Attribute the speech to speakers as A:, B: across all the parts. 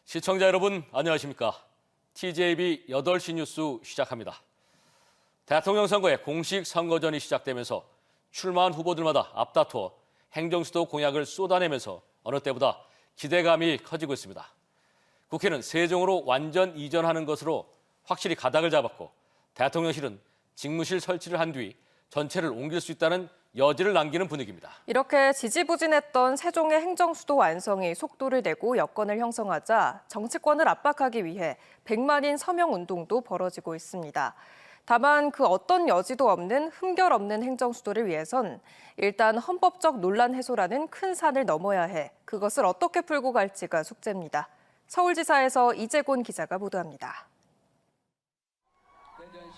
A: 시청자 여러분 안녕하십니까? TJB 8시 뉴스 시작합니다. 대통령 선거의 공식 선거전이 시작되면서 출마한 후보들마다 앞다투어 행정수도 공약을 쏟아내면서 어느 때보다 기대감이 커지고 있습니다. 국회는 세종으로 완전 이전하는 것으로 확실히 가닥을 잡았고 대통령실은 직무실 설치를 한 뒤 전체를 옮길 수 있다는 여지를 남기는 분위기입니다.
B: 이렇게 지지부진했던 세종의 행정수도 완성이 속도를 내고 여건을 형성하자 정치권을 압박하기 위해 100만인 서명 운동도 벌어지고 있습니다. 다만 그 어떤 여지도 없는 흠결 없는 행정수도를 위해선 일단 헌법적 논란 해소라는 큰 산을 넘어야 해 그것을 어떻게 풀고 갈지가 숙제입니다. 서울지사에서 이재곤 기자가 보도합니다.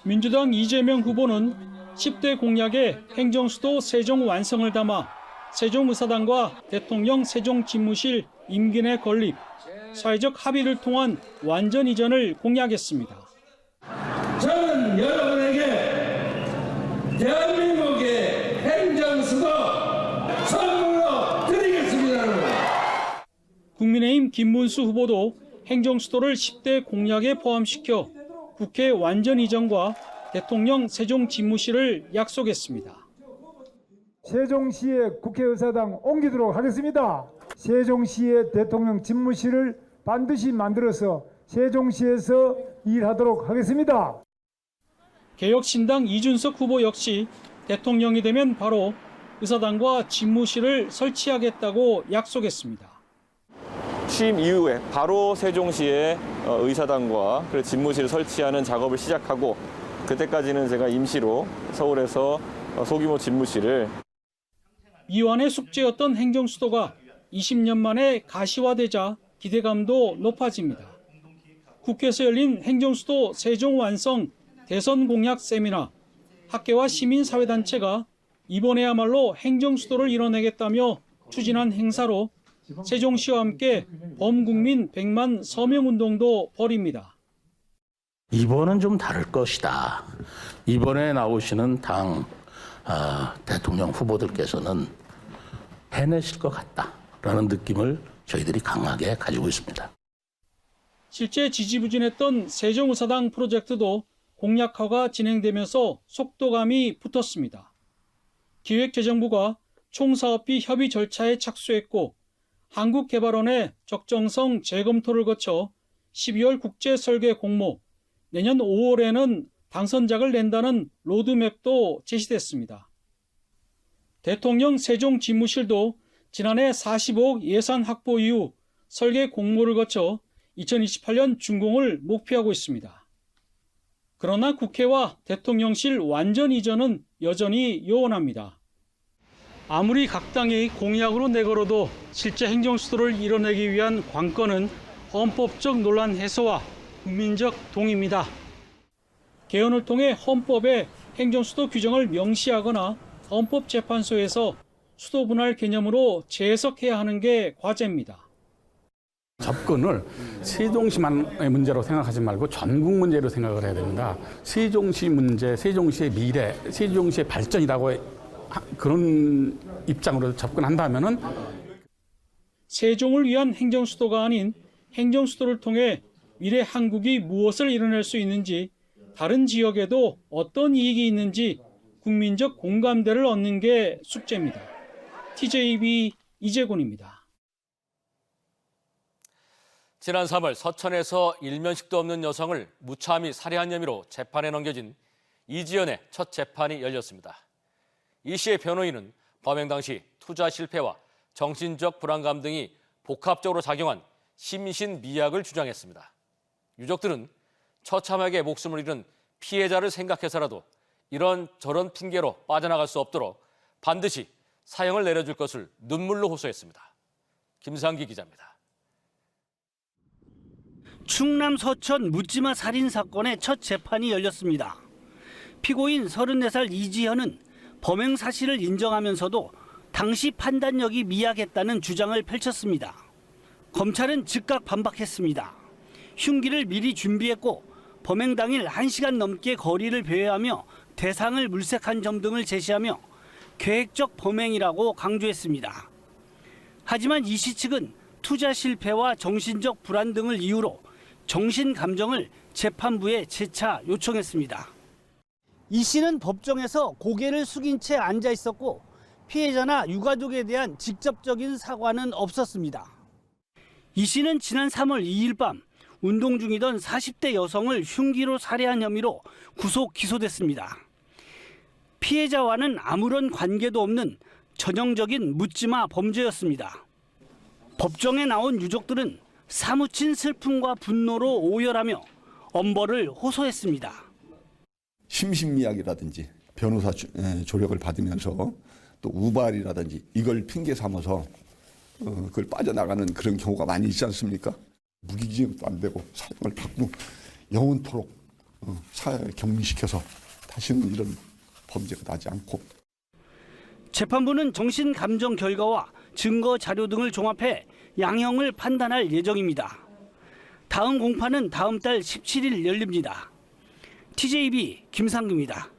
C: 민주당 이재명 후보는 10대 공약에 행정수도 세종 완성을 담아 세종의사당과 대통령 세종집무실 임기 내 건립, 사회적 합의를 통한 완전 이전을 공약했습니다.
D: 저는 여러분에게 대한민국의 행정수도 선물로 드리겠습니다.
C: 국민의힘 김문수 후보도 행정수도를 10대 공약에 포함시켜 국회 완전 이전과 대통령 세종집무실을 약속했습니다.
E: 세종시의 국회의사당 옮기도록 하겠습니다. 세종시의 대통령 집무실을 반드시 만들어서 세종시에서 일하도록 하겠습니다.
C: 개혁신당 이준석 후보 역시 대통령이 되면 바로 의사당과 집무실을 설치하겠다고 약속했습니다.
F: 취임 이후에 바로 세종시에 의사당과 집무실을 설치하는 작업을 시작하고 그때까지는 제가 임시로 서울에서 소규모 집무실을
C: 이완의 숙제였던 행정수도가 20년 만에 가시화되자 기대감도 높아집니다. 국회에서 열린 행정수도 세종 완성 대선 공약 세미나, 학계와 시민사회단체가 이번에야말로 행정수도를 이뤄내겠다며 추진한 행사로 세종시와 함께 범국민 100만 서명운동도 벌입니다.
G: 이번은 좀 다를 것이다. 이번에 나오시는 대통령 후보들께서는 해내실 것 같다라는 느낌을 저희들이 강하게 가지고 있습니다.
C: 실제 지지부진했던 세종의사당 프로젝트도 공약화가 진행되면서 속도감이 붙었습니다. 기획재정부가 총사업비 협의 절차에 착수했고 한국개발원의 적정성 재검토를 거쳐 12월 국제설계 공모, 내년 5월에는 당선작을 낸다는 로드맵도 제시됐습니다. 대통령 세종집무실도 지난해 45억 예산 확보 이후 설계 공모를 거쳐 2028년 준공을 목표하고 있습니다. 그러나 국회와 대통령실 완전 이전은 여전히 요원합니다. 아무리 각 당이 공약으로 내걸어도 실제 행정수도를 이뤄내기 위한 관건은 헌법적 논란 해소와 국민적 동의입니다. 개헌을 통해 헌법에 행정수도 규정을 명시하거나 헌법재판소에서 수도 분할 개념으로 재해석해야 하는 게 과제입니다.
H: 접근을 세종시만의 문제로 생각하지 말고 전국 문제로 생각을 해야 됩니다. 세종시 문제, 세종시의 미래, 세종시의 발전이라고 그런 입장으로 접근한다면은
C: 세종을 위한 행정수도가 아닌 행정수도를 통해 미래 한국이 무엇을 이뤄낼 수 있는지, 다른 지역에도 어떤 이익이 있는지 국민적 공감대를 얻는 게 숙제입니다. TJB 이재곤입니다.
A: 지난 3월 서천에서 일면식도 없는 여성을 무참히 살해한 혐의로 재판에 넘겨진 이지연의 첫 재판이 열렸습니다. 이 씨의 변호인은 범행 당시 투자 실패와 정신적 불안감 등이 복합적으로 작용한 심신미약을 주장했습니다. 유족들은 처참하게 목숨을 잃은 피해자를 생각해서라도 이런저런 핑계로 빠져나갈 수 없도록 반드시 사형을 내려줄 것을 눈물로 호소했습니다. 김상기 기자입니다.
I: 충남 서천 묻지마 살인 사건의 첫 재판이 열렸습니다. 피고인 34살 이지현은 범행 사실을 인정하면서도 당시 판단력이 미약했다는 주장을 펼쳤습니다. 검찰은 즉각 반박했습니다. 흉기를 미리 준비했고 범행 당일 1시간 넘게 거리를 배회하며 대상을 물색한 점 등을 제시하며 계획적 범행이라고 강조했습니다. 하지만 이 씨 측은 투자 실패와 정신적 불안 등을 이유로 정신감정을 재판부에 재차 요청했습니다. 이 씨는 법정에서 고개를 숙인 채 앉아 있었고 피해자나 유가족에 대한 직접적인 사과는 없었습니다. 이 씨는 지난 3월 2일 밤 운동 중이던 40대 여성을 흉기로 살해한 혐의로 구속 기소됐습니다. 피해자와는 아무런 관계도 없는 전형적인 묻지마 범죄였습니다. 법정에 나온 유족들은 사무친 슬픔과 분노로 오열하며 엄벌을 호소했습니다.
J: 심신미약이라든지 변호사 조력을 받으면서 또 우발이라든지 이걸 핑계 삼아서 그걸 빠져나가는 그런 경우가 많이 있지 않습니까? 무기징역도 안 되고 사형을 받고 영원토록 격리시켜서 다시는 이런 범죄가 나지 않고.
I: 재판부는 정신감정 결과와 증거 자료 등을 종합해 양형을 판단할 예정입니다. 다음 공판은 다음 달 17일 열립니다. TJB 김상규입니다.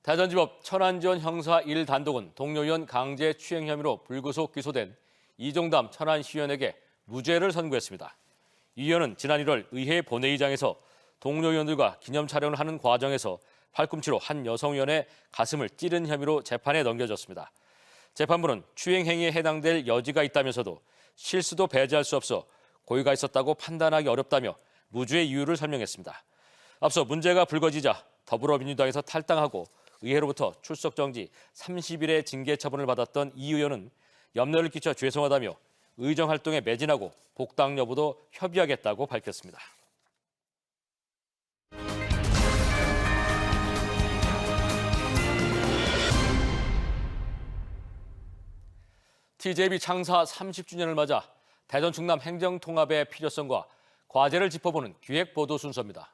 A: 대전지법 천안지원 형사 1단독은 동료 의원 강제 추행 혐의로 불구속 기소된 이종담 천안시의원에게 무죄를 선고했습니다. 이 의원은 지난 1월 의회 본회의장에서 동료 의원들과 기념 촬영을 하는 과정에서 팔꿈치로 한 여성 의원의 가슴을 찌른 혐의로 재판에 넘겨졌습니다. 재판부는 추행 행위에 해당될 여지가 있다면서도 실수도 배제할 수 없어 고의가 있었다고 판단하기 어렵다며 무죄의 이유를 설명했습니다. 앞서 문제가 불거지자 더불어민주당에서 탈당하고 의회로부터 출석 정지 30일의 징계 처분을 받았던 이 의원은 염려를 끼쳐 죄송하다며 의정 활동에 매진하고 복당 여부도 협의하겠다고 밝혔습니다. TJB 창사 30주년을 맞아 대전 충남 행정통합의 필요성과 과제를 짚어보는 기획보도 순서입니다.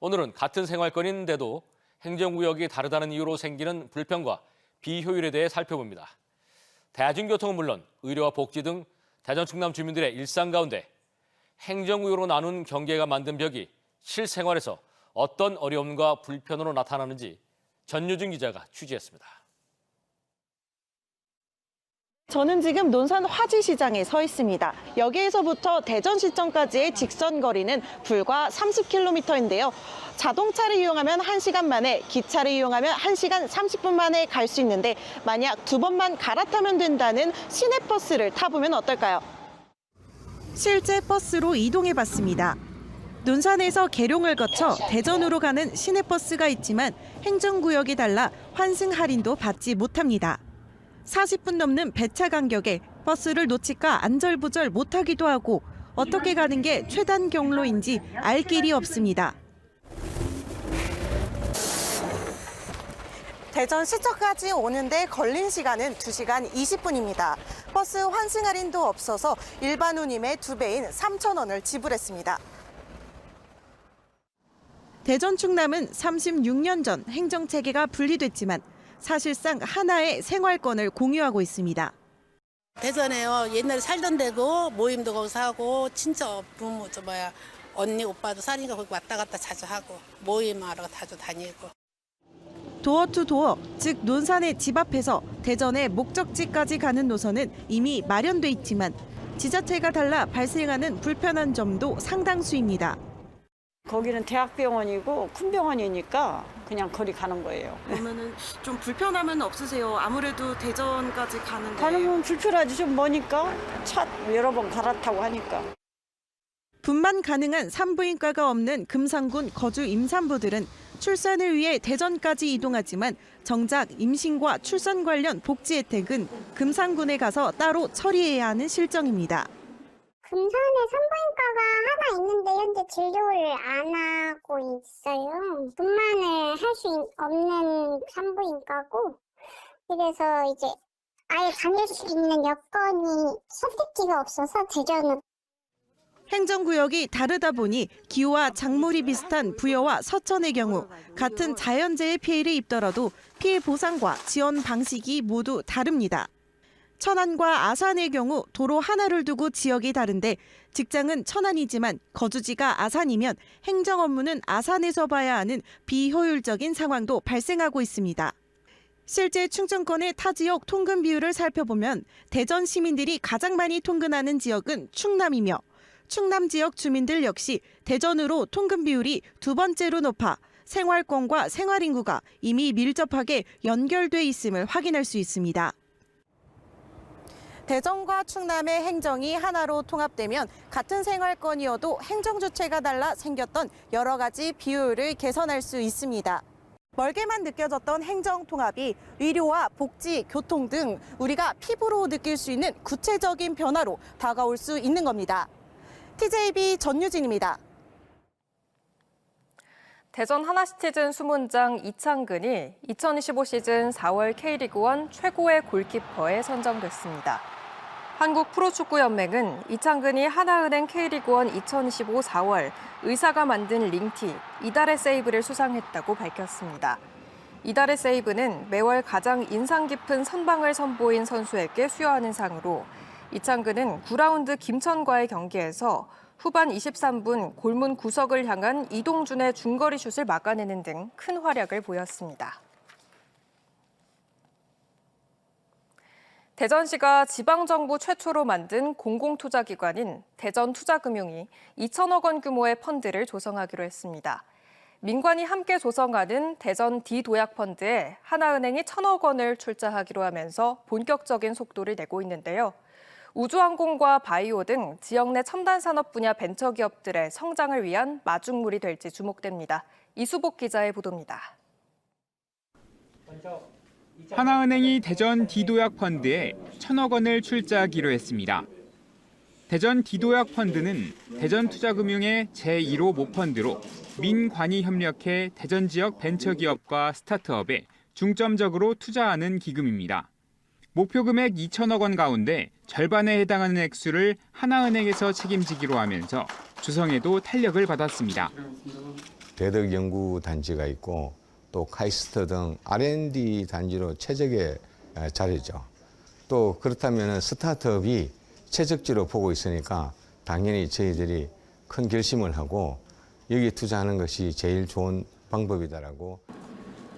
A: 오늘은 같은 생활권인데도 행정구역이 다르다는 이유로 생기는 불편과 비효율에 대해 살펴봅니다. 대중교통은 물론 의료와 복지 등 대전 충남 주민들의 일상 가운데 행정구역으로 나눈 경계가 만든 벽이 실생활에서 어떤 어려움과 불편으로 나타나는지 전유진 기자가 취재했습니다.
K: 저는 지금 논산 화지시장에 서 있습니다. 여기에서부터 대전시청까지의 직선 거리는 불과 30km인데요. 자동차를 이용하면 1시간 만에, 기차를 이용하면 1시간 30분 만에 갈 수 있는데 만약 2번만 갈아타면 된다는 시내버스를 타보면 어떨까요? 실제 버스로 이동해봤습니다. 논산에서 계룡을 거쳐 대전으로 가는 시내버스가 있지만 행정구역이 달라 환승 할인도 받지 못합니다. 40분 넘는 배차 간격에 버스를 놓칠까 안절부절 못하기도 하고 어떻게 가는 게 최단 경로인지 알 길이 없습니다. 대전시청까지 오는데 걸린 시간은 2시간 20분입니다. 버스 환승 할인도 없어서 일반 운임의 2배인 3,000원을 지불했습니다. 대전 충남은 36년 전 행정체계가 분리됐지만 사실상 하나의 생활권을 공유하고 있습니다.
L: 대전에요. 옛날에 살던 데고 모임도 거기서 하고 친척 부모 언니 오빠도 살니까 거기 왔다 갔다 자주 하고 모임하러 자주 다니고.
K: 도어 투 도어, 즉 논산의 집 앞에서 대전의 목적지까지 가는 노선은 이미 마련돼 있지만 지자체가 달라 발생하는 불편한 점도 상당수입니다.
M: 거기는 대학병원이고 큰 병원이니까 그냥 거리 가는 거예요.
K: 그러면은 좀 불편함은 없으세요? 아무래도 대전까지 가는데.
M: 가는 건 불편하지, 좀 머니까 차 여러 번 갈아타고 하니까.
K: 분만 가능한 산부인과가 없는 금산군 거주 임산부들은 출산을 위해 대전까지 이동하지만 정작 임신과 출산 관련 복지 혜택은 금산군에 가서 따로 처리해야 하는 실정입니다.
N: 금산에 산부인과가 하나 있는데 현재 진료를 안 하고 있어요. 분만을 할 수 없는 산부인과고, 그래서 이제 아예 다닐 수 있는 여건이 선택지가 없어서 대전은.
K: 행정구역이 다르다 보니 기후와 작물이 비슷한 부여와 서천의 경우 같은 자연재해 피해를 입더라도 피해 보상과 지원 방식이 모두 다릅니다. 천안과 아산의 경우 도로 하나를 두고 지역이 다른데 직장은 천안이지만 거주지가 아산이면 행정 업무는 아산에서 봐야 하는 비효율적인 상황도 발생하고 있습니다. 실제 충청권의 타 지역 통근 비율을 살펴보면 대전 시민들이 가장 많이 통근하는 지역은 충남이며 충남 지역 주민들 역시 대전으로 통근 비율이 두 번째로 높아 생활권과 생활인구가 이미 밀접하게 연결돼 있음을 확인할 수 있습니다. 대전과 충남의 행정이 하나로 통합되면 같은 생활권이어도 행정 주체가 달라 생겼던 여러 가지 비율을 개선할 수 있습니다. 멀게만 느껴졌던 행정 통합이 의료와 복지, 교통 등 우리가 피부로 느낄 수 있는 구체적인 변화로 다가올 수 있는 겁니다. TJB 전유진입니다.
B: 대전 하나시티즌 수문장 이창근이 2025 시즌 4월 K리그1 최고의 골키퍼에 선정됐습니다. 한국 프로축구연맹은 이창근이 하나은행 K리그1 2025 4월 의사가 만든 링티 이달의 세이브를 수상했다고 밝혔습니다. 이달의 세이브는 매월 가장 인상 깊은 선방을 선보인 선수에게 수여하는 상으로 이창근은 9라운드 김천과의 경기에서 후반 23분 골문 구석을 향한 이동준의 중거리 슛을 막아내는 등 큰 활약을 보였습니다. 대전시가 지방정부 최초로 만든 공공투자기관인 대전투자금융이 2천억 원 규모의 펀드를 조성하기로 했습니다. 민관이 함께 조성하는 대전 D도약펀드에 하나은행이 1,000억 원을 출자하기로 하면서 본격적인 속도를 내고 있는데요. 우주항공과 바이오 등 지역 내 첨단 산업 분야 벤처기업들의 성장을 위한 마중물이 될지 주목됩니다. 이수복 기자의 보도입니다.
O: 하나은행이 대전 D도약펀드에 1,000억 원을 출자하기로 했습니다. 대전 D도약펀드는 대전투자금융의 제1호 모펀드로 민관이 협력해 대전 지역 벤처기업과 스타트업에 중점적으로 투자하는 기금입니다. 목표 금액 2천억 원 가운데 절반에 해당하는 액수를 하나은행에서 책임지기로 하면서 조성에도 탄력을 받았습니다.
P: 대덕연구단지가 있고 또 카이스트 등 R&D 단지로 최적의 자리죠. 또 그렇다면 스타트업이 최적지로 보고 있으니까 당연히 저희들이 큰 결심을 하고 여기에 투자하는 것이 제일 좋은 방법이다라고.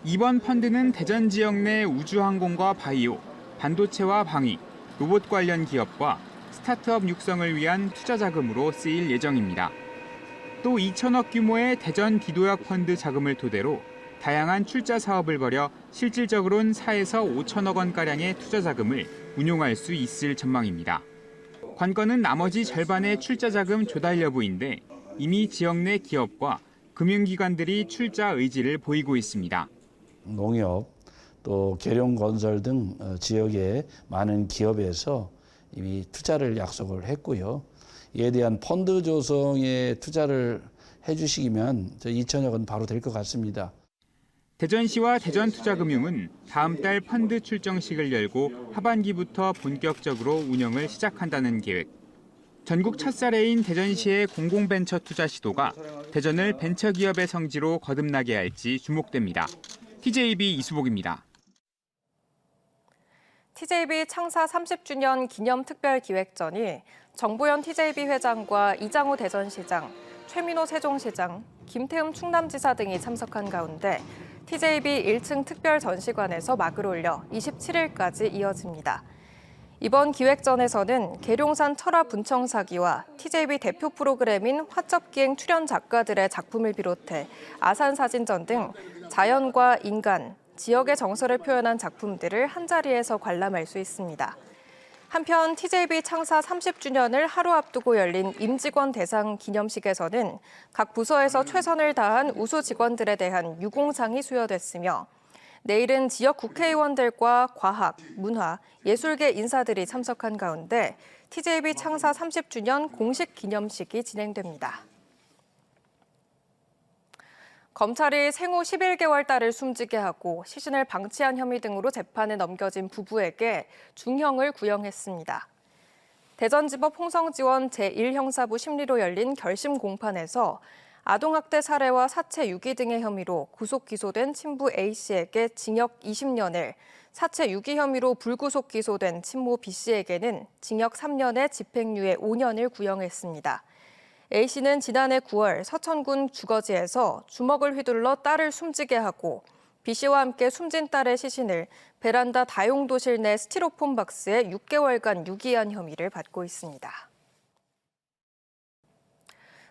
O: 이번 펀드는 대전 지역 내 우주항공과 바이오, 반도체와 방위, 로봇 관련 기업과 스타트업 육성을 위한 투자 자금으로 쓰일 예정입니다. 또 2천억 규모의 대전 D도약펀드 자금을 토대로 다양한 출자 사업을 벌여 실질적으로는 4에서 5천억 원가량의 투자 자금을 운용할 수 있을 전망입니다. 관건은 나머지 절반의 출자 자금 조달 여부인데 이미 지역 내 기업과 금융기관들이 출자 의지를 보이고 있습니다.
Q: 농협, 또 계룡건설 등 지역의 많은 기업에서 이미 투자를 약속을 했고요. 이에 대한 펀드 조성에 투자를 해주시면 2천억 원 바로 될 것 같습니다.
O: 대전시와 대전투자금융은 다음 달 펀드 출정식을 열고 하반기부터 본격적으로 운영을 시작한다는 계획. 전국 첫 사례인 대전시의 공공벤처 투자 시도가 대전을 벤처기업의 성지로 거듭나게 할지 주목됩니다. TJB 이수복입니다.
B: TJB 창사 30주년 기념 특별기획전이 정보현 TJB 회장과 이장우 대전시장, 최민호 세종시장, 김태흠 충남지사 등이 참석한 가운데 TJB 1층 특별전시관에서 막을 올려 27일까지 이어집니다. 이번 기획전에서는 계룡산 철화 분청사기와 TJB 대표 프로그램인 화첩기행 출연 작가들의 작품을 비롯해 아산사진전 등 자연과 인간, 지역의 정서를 표현한 작품들을 한자리에서 관람할 수 있습니다. 한편 TJB 창사 30주년을 하루 앞두고 열린 임직원 대상 기념식에서는 각 부서에서 최선을 다한 우수 직원들에 대한 유공상이 수여됐으며 내일은 지역 국회의원들과 과학, 문화, 예술계 인사들이 참석한 가운데 TJB 창사 30주년 공식 기념식이 진행됩니다. 검찰이 생후 11개월 딸을 숨지게 하고 시신을 방치한 혐의 등으로 재판에 넘겨진 부부에게 중형을 구형했습니다. 대전지법 홍성지원 제1형사부 심리로 열린 결심 공판에서 아동학대 사례와 사체 유기 등의 혐의로 구속 기소된 친부 A씨에게 징역 20년을, 사체 유기 혐의로 불구속 기소된 친모 B씨에게는 징역 3년에 집행유예 5년을 구형했습니다. A씨는 지난해 9월 서천군 주거지에서 주먹을 휘둘러 딸을 숨지게 하고 B 씨와 함께 숨진 딸의 시신을 베란다 다용도실 내 스티로폼 박스에 6개월간 유기한 혐의를 받고 있습니다.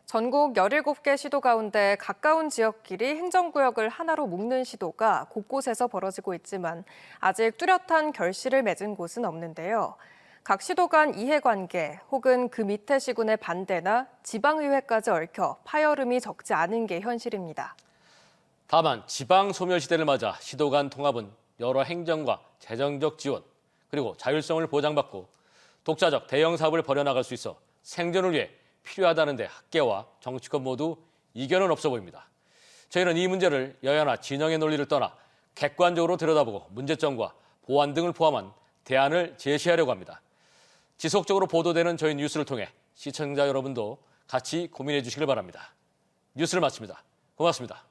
B: 전국 17개 시도 가운데 가까운 지역끼리 행정구역을 하나로 묶는 시도가 곳곳에서 벌어지고 있지만 아직 뚜렷한 결실을 맺은 곳은 없는데요. 각 시도 간 이해관계 혹은 그 밑에 시군의 반대나 지방의회까지 얽혀 파열음이 적지 않은 게 현실입니다.
A: 다만 지방 소멸 시대를 맞아 시도 간 통합은 여러 행정과 재정적 지원 그리고 자율성을 보장받고 독자적 대형 사업을 벌여나갈 수 있어 생존을 위해 필요하다는데 학계와 정치권 모두 이견은 없어 보입니다. 저희는 이 문제를 여야나 진영의 논리를 떠나 객관적으로 들여다보고 문제점과 보완 등을 포함한 대안을 제시하려고 합니다. 지속적으로 보도되는 저희 뉴스를 통해 시청자 여러분도 같이 고민해 주시길 바랍니다. 뉴스를 마칩니다. 고맙습니다.